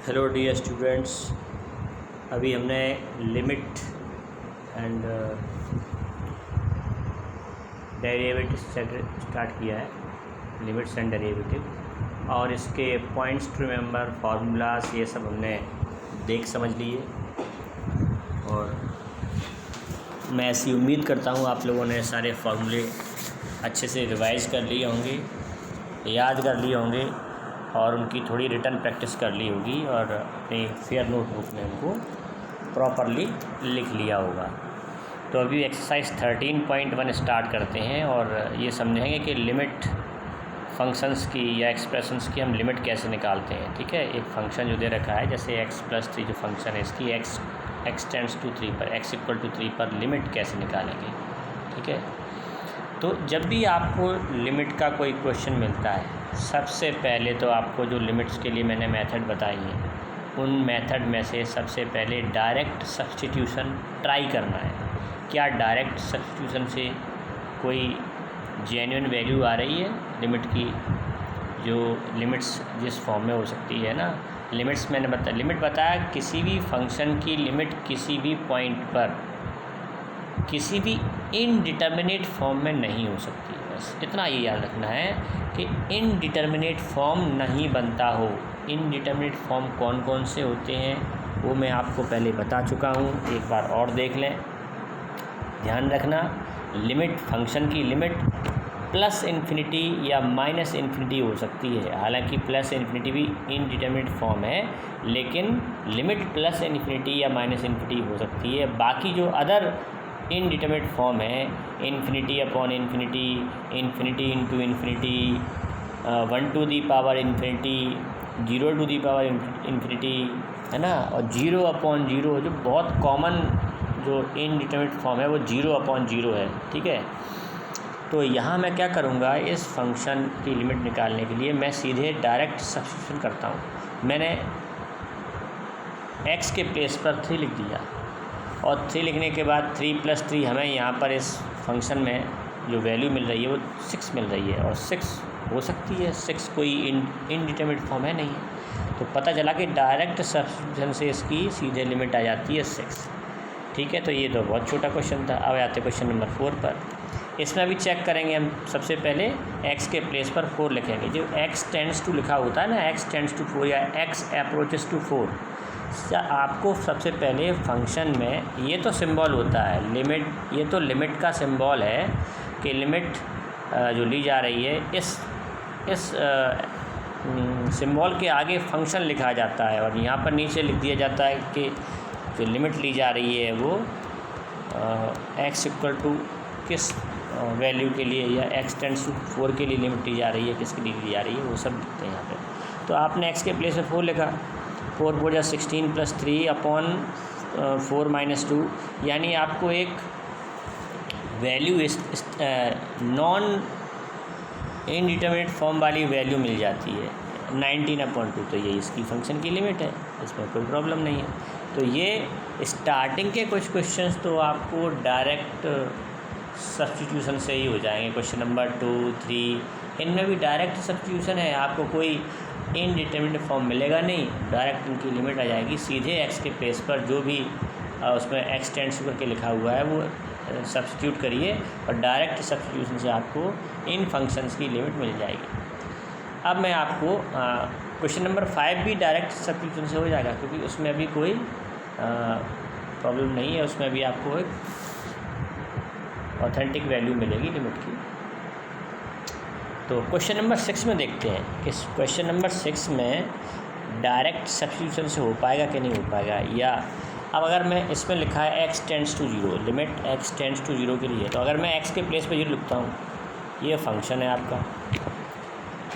Hello dear students, अभी हमने limit and derivative start किया है, लिमिट्स एंड डेरिवेटिव, और इसके पॉइंट्स टू रिमेंबर, फार्मूलास, ये सब हमने देख समझ लिए। और मैं ऐसी उम्मीद करता हूँ आप लोगों ने सारे फार्मूले अच्छे से रिवाइज़ कर लिए होंगे, याद कर लिए होंगे और उनकी थोड़ी रिटन प्रैक्टिस कर ली होगी और अपनी फेयर नोटबुक में उनको प्रॉपरली लिख लिया होगा। तो अभी एक्सरसाइज 13.1 स्टार्ट करते हैं और ये समझेंगे कि लिमिट फंक्शंस की या एक्सप्रेशंस की हम लिमिट कैसे निकालते हैं। ठीक है, एक फंक्शन जो दे रखा है, जैसे x+3 जो फंक्शन है, इसकी x टेंड्स टू 3 पर, x = 3 पर लिमिट कैसे निकालेंगे। ठीक है, तो जब भी आपको लिमिट का कोई क्वेश्चन मिलता है, सबसे पहले तो आपको जो लिमिट्स के लिए मैंने मेथड बताई हैं, उन मेथड में से सबसे पहले डायरेक्ट सब्स्टिट्यूशन ट्राई करना है। क्या डायरेक्ट सब्स्टिट्यूशन से कोई जेन्युइन वैल्यू आ रही है लिमिट की, जो लिमिट्स जिस फॉर्म में हो सकती है ना। लिमिट्स मैंने लिमिट बताया, किसी भी फंक्शन की लिमिट किसी भी पॉइंट पर किसी भी इनडिटर्मिनेट फॉर्म में नहीं हो सकती। बस इतना ये याद रखना है कि इनडिटर्मिनेट फॉर्म नहीं बनता हो। इनडिटर्मिनेट फॉर्म कौन कौन से होते हैं वो मैं आपको पहले बता चुका हूँ, एक बार और देख लें। ध्यान रखना, लिमिट, फंक्शन की लिमिट +∞ या -∞ हो सकती है। हालांकि +∞ भी इनडिटर्मिनेट फॉर्म है, लेकिन लिमिट +∞ या -∞ हो सकती है। बाकी जो अदर इनडिटर्मिनेट फॉर्म है, ∞/∞, ∞ × ∞, 1 to the power ∞, 0 to the power ∞, है ना। और 0/0 जो बहुत कॉमन जो इनडिटर्मिनेट फॉर्म है वो 0/0 है। ठीक है, तो यहाँ मैं क्या करूँगा, इस फंक्शन की लिमिट निकालने के लिए मैं सीधे डायरेक्ट सब्स्टिट्यूशन करता हूँ। मैंने x के प्लेस पर 3 लिख दिया और 3 लिखने के बाद 3 + 3 हमें यहाँ पर इस फंक्शन में जो वैल्यू मिल रही है वो 6 मिल रही है, और 6 हो सकती है, 6 कोई इनडिटर्मिनेट फॉर्म है नहीं है। तो पता चला कि डायरेक्ट सब्स्टिट्यूशन से इसकी सीधे लिमिट आ जाती है 6। ठीक है, तो ये तो बहुत छोटा क्वेश्चन था। अब आते क्वेश्चन नंबर 4 पर। इसमें अभी चेक करेंगे हम। सबसे पहले x के प्लेस पर 4 लिखेंगे। जो x टेंड्स टू लिखा होता है ना, x टेंड्स टू 4 या x अप्रोचेस टू 4, आपको सबसे पहले फंक्शन में ये तो सिंबल होता है लिमिट, ये तो लिमिट का सिंबल है कि लिमिट जो ली जा रही है, इस सिंबल के आगे फंक्शन लिखा जाता है और यहाँ पर नीचे लिख दिया जाता है कि जो लिमिट ली जा रही है वो x = किस वैल्यू के लिए, या x टेंड्स टू 4 के लिए लिमिट ली जा रही है, किसके लिए ली जा रही है, वो सब लिखते हैं यहाँ पे। तो आपने x के प्लेस में 4 लिखा, 4 × 16 + 3/4 - 2, यानी आपको एक वैल्यू नॉन इनडिटर्मिनेट फॉर्म वाली वैल्यू मिल जाती है 19/2। तो ये इसकी फंक्शन की लिमिट है, इसमें कोई प्रॉब्लम नहीं है। तो ये स्टार्टिंग के कुछ क्वेश्चंस तो आपको डायरेक्ट सब्स्टिट्यूशन से ही हो जाएंगे। क्वेश्चन नंबर 2, 3, इनमें भी डायरेक्ट सब्स्टिट्यूशन है, आपको कोई इनडिटर्मिनेट फॉर्म मिलेगा नहीं, डायरेक्ट इनकी लिमिट आ जाएगी। सीधे x के प्लेस पर जो भी उसमें x टेंड्स करके लिखा हुआ है वो सब्स्टिट्यूट करिए और डायरेक्ट सब्स्टिट्यूशन से आपको इन फंक्शंस की लिमिट मिल जाएगी। अब मैं आपको क्वेश्चन नंबर 5 भी डायरेक्ट सब्स्टिट्यूशन से हो जाएगा, क्योंकि उसमें अभी कोई प्रॉब्लम नहीं है, उसमें भी आपको एक ऑथेंटिक वैल्यू मिलेगी लिमिट की। तो क्वेश्चन नंबर 6 में देखते हैं कि क्वेश्चन नंबर 6 में डायरेक्ट सब्स्टिट्यूशन से हो पाएगा कि नहीं हो पाएगा। या अब अगर मैं इसमें लिखा है x tends to 0, limit x tends to 0 के लिए, तो अगर मैं x के प्लेस पे 0 लिखता हूँ, ये फंक्शन है आपका,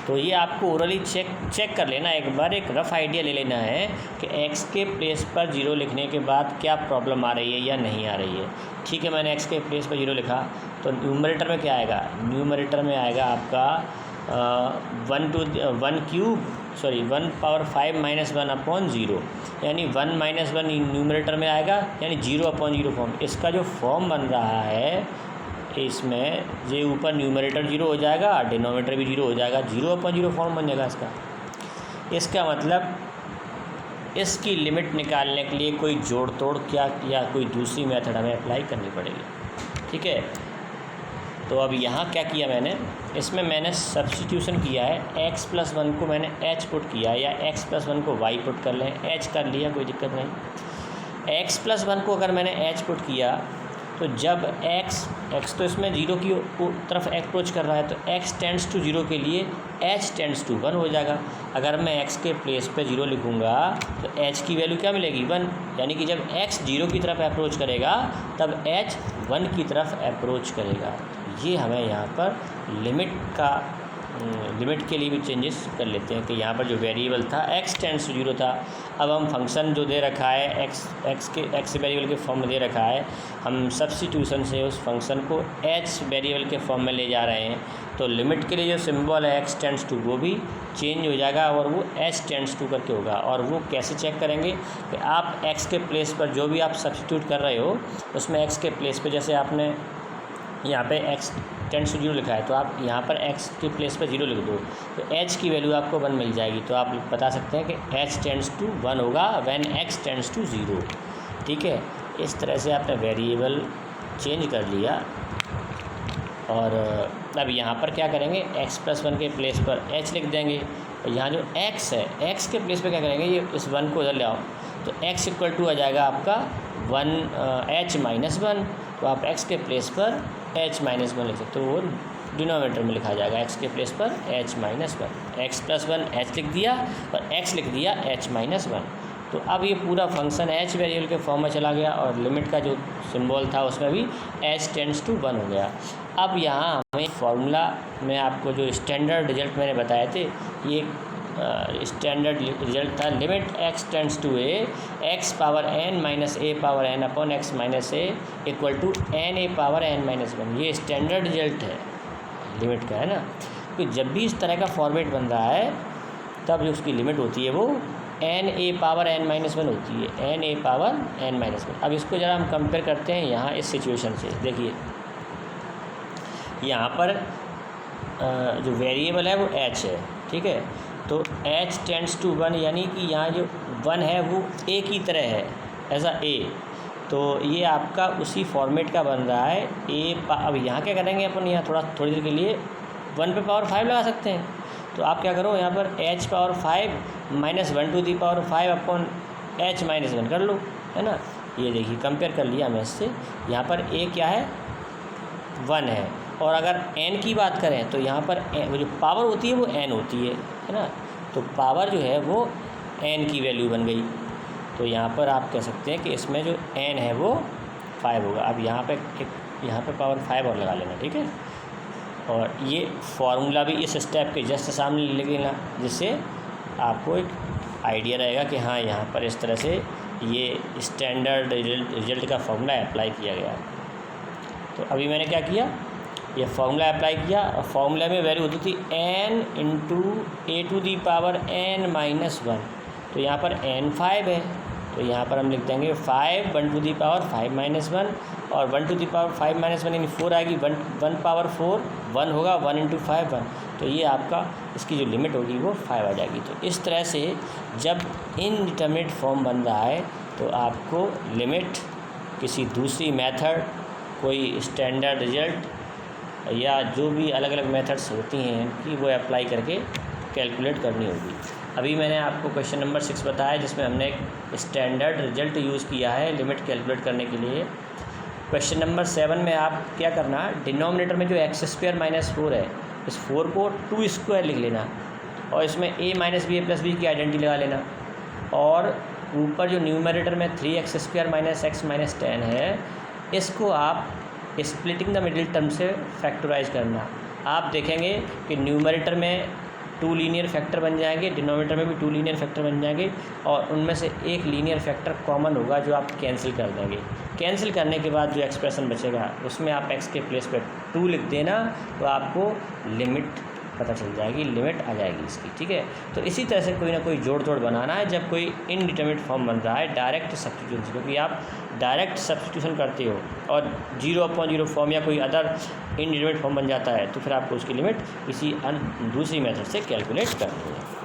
तो ये आपको ओरली चेक कर लेना एक बार, एक रफ़ आइडिया ले लेना है कि x के प्लेस पर 0 लिखने के बाद क्या प्रॉब्लम आ रही है या नहीं आ रही है। ठीक है, मैंने x के प्लेस पर 0 लिखा, तो न्यूमरेटर में क्या आएगा, न्यूमरेटर में आएगा आपका 1/5 - 1/0, यानी 1 - 1 न्यूमरेटर में आएगा, यानी 0/0 फॉर्म। इसका जो फॉर्म बन रहा है इसमें, ये ऊपर न्यूमरेटर 0 हो जाएगा, डिनोमिनेटर भी 0 हो जाएगा, 0/0 फॉर्म बन जाएगा इसका। इसका मतलब इसकी लिमिट निकालने के लिए कोई जोड़ तोड़ क्या या कोई दूसरी मेथड हमें अप्लाई करनी पड़ेगी, ठीक है। तो अब यहाँ क्या किया मैंने, इसमें मैंने सब्स्टिट्यूशन किया है, x+1 को मैंने h पुट किया या x+1 को y पुट कर लें, h कर लिया, कोई दिक्कत नहीं। x+1 को अगर मैंने h पुट किया तो जब x तो इसमें 0 की तरफ अप्रोच कर रहा है, तो x टेंड्स टू 0 के लिए h टेंड्स टू 1 हो जाएगा। अगर मैं x के प्लेस पे 0 लिखूँगा तो h की वैल्यू क्या मिलेगी, 1, यानी कि जब x 0 की तरफ अप्रोच करेगा तब h 1 की तरफ अप्रोच करेगा। ये हमें यहाँ पर लिमिट के लिए भी चेंजेस कर लेते हैं कि यहाँ पर जो वेरिएबल था x टेंड्स टू 0 था, अब हम फंक्शन जो दे रखा है x वेरिएबल के फॉर्म में दे रखा है, हम सब्स्टिट्यूशन से उस फंक्शन को h वेरिएबल के फॉर्म में ले जा रहे हैं। तो लिमिट के लिए जो सिंबल है x टेंड्स टू वो भी चेंज हो जाएगा और वो h टेंड्स टू करके होगा। और वो कैसे चेक करेंगे कि आप x के प्लेस पर जो भी आप सब्स्टिट्यूट कर रहे हो उसमें x के प्लेस पर, जैसे आपने यहाँ पे x टेंड्स टू 0 लिखा है तो आप यहाँ पर x के प्लेस पर 0 लिख दो तो h की वैल्यू आपको 1 मिल जाएगी। तो आप बता सकते हैं कि h टेंड्स टू 1 होगा व्हेन x टेंड्स टू 0, ठीक है। इस तरह से आपने वेरिएबल चेंज कर लिया। और अब यहाँ पर क्या करेंगे, x+1 के प्लेस पर h लिख देंगे। यहाँ जो x है, x के प्लेस पर क्या करेंगे, ये इस 1 को उधर ले आओ तो x इक्वल टू आ जाएगा आपका 1h-1। तो आप x के प्लेस पर h-1 लिख सकते हो, वो डिनोमिनेटर में लिखा जाएगा x के प्लेस पर h-1, x+1 h लिख दिया और x लिख दिया h-1। तो अब ये पूरा फंक्शन h वेरिएबल के फॉर्म में चला गया और लिमिट का जो सिंबल था उसमें भी h टेंड्स टू 1 हो गया। अब यहाँ हमें फार्मूला में आपको जो स्टैंडर्ड रिजल्ट मैंने बताए थे, ये स्टैंडर्ड रिजल्ट था limit x tends to a x power n minus a power n upon x minus a equal to n a power n minus 1। ये स्टैंडर्ड रिजल्ट है लिमिट का, है ना। तो जब भी इस तरह का फॉर्मेट बन रहा है तब जो उसकी लिमिट होती है वो n a power n minus 1 होती है, n a power n minus 1। अब इसको ज़रा हम कंपेयर करते हैं यहाँ इस सिचुएशन से। देखिए यहाँ पर जो वेरिएबल है वो h है, ठीक है। तो h टेंड्स टू 1 यानी कि यहाँ जो 1 है वो a की तरह है, ऐसा a। तो ये आपका उसी फॉर्मेट का बन रहा है अब यहाँ क्या करेंगे अपन, यहाँ थोड़ी देर के लिए 1 पे पावर 5 लगा सकते हैं। तो आप क्या करो, यहाँ पर h power 5 minus 1 to the power 5 upon h-1 कर लो, है ना। ये देखिए कंपेयर कर लिया मैं इससे। यहाँ पर a क्या है, 1 है। और अगर n की बात करें तो यहाँ पर वो जो पावर होती है वो n होती है ना। तो पावर जो है वो n की वैल्यू बन गई। तो यहाँ पर आप कह सकते हैं कि इसमें जो n है वो 5 होगा। अब यहाँ पे पावर 5 और लगा लेना, ठीक है। और ये फार्मूला भी इस स्टेप के जस्ट सामने ले लेना, जिससे आपको एक आइडिया रहेगा कि हाँ यहाँ पर इस तरह से ये स्टैंडर्ड रिजल्ट का फार्मूला अप्लाई किया गया। तो अभी मैंने क्या किया, ये फार्मूला अप्लाई किया और फार्मूला में वैल्यू होती थी n into a to the power n minus 1। तो यहाँ पर n 5 है तो यहाँ पर हम लिख देंगे 5 1 टू दी पावर 5 माइनस 1 और 1 टू दी पावर 5 माइनस 1 यानी 4 आएगी, 1 पावर 4 1 होगा, 1 इंटू 5 1। तो ये आपका इसकी जो लिमिट होगी वो 5 आ जाएगी। तो इस तरह से जब इनडिटरमिनेट फॉर्म बन रहा है तो आपको लिमिट किसी दूसरी मेथड, कोई स्टैंडर्ड रिजल्ट या जो भी अलग अलग मेथड्स होती हैं कि वो अप्लाई करके कैलकुलेट करनी होगी। अभी मैंने आपको क्वेश्चन नंबर 6 बताया जिसमें हमने एक स्टैंडर्ड रिजल्ट यूज़ किया है लिमिट कैलकुलेट करने के लिए। क्वेश्चन नंबर 7 में आप क्या करना, डिनोमिनेटर में जो x² माइनस 4 है इस 4 को 2 स्क्वायर लिख लेना और इसमें a minus b a plus b की आइडेंटिटी लगा लेना। और ऊपर जो न्यूमरेटर में 3x² माइनस x माइनस 10 है इसको आप स्प्लिटिंग द मिडिल टर्म से फैक्टराइज करना। आप देखेंगे कि न्यूमरेटर में 2 लीनियर फैक्टर बन जाएंगे, डिनोमिनेटर में भी 2 लीनियर फैक्टर बन जाएंगे और उनमें से एक लीनियर फैक्टर कॉमन होगा जो आप कैंसिल कर देंगे। कैंसिल करने के बाद जो एक्सप्रेशन बचेगा उसमें आप x के प्लेस पर 2 लिख देना तो आपको लिमिट पता चल जाएगी, लिमिट आ जाएगी इसकी, ठीक है। तो इसी तरह से कोई ना कोई जोड़ तोड़ बनाना है जब कोई इनडिटरमिनेट फॉर्म बन रहा है डायरेक्ट सब्स्टिट्यूशन से, क्योंकि आप डायरेक्ट सब्स्टिट्यूशन करते हो और 0/0 फॉर्म या कोई अदर इनडिटरमिनेट फॉर्म बन जाता है तो फिर आपको उसकी लिमिट किसी दूसरी मेथड से कैलकुलेट करनी है।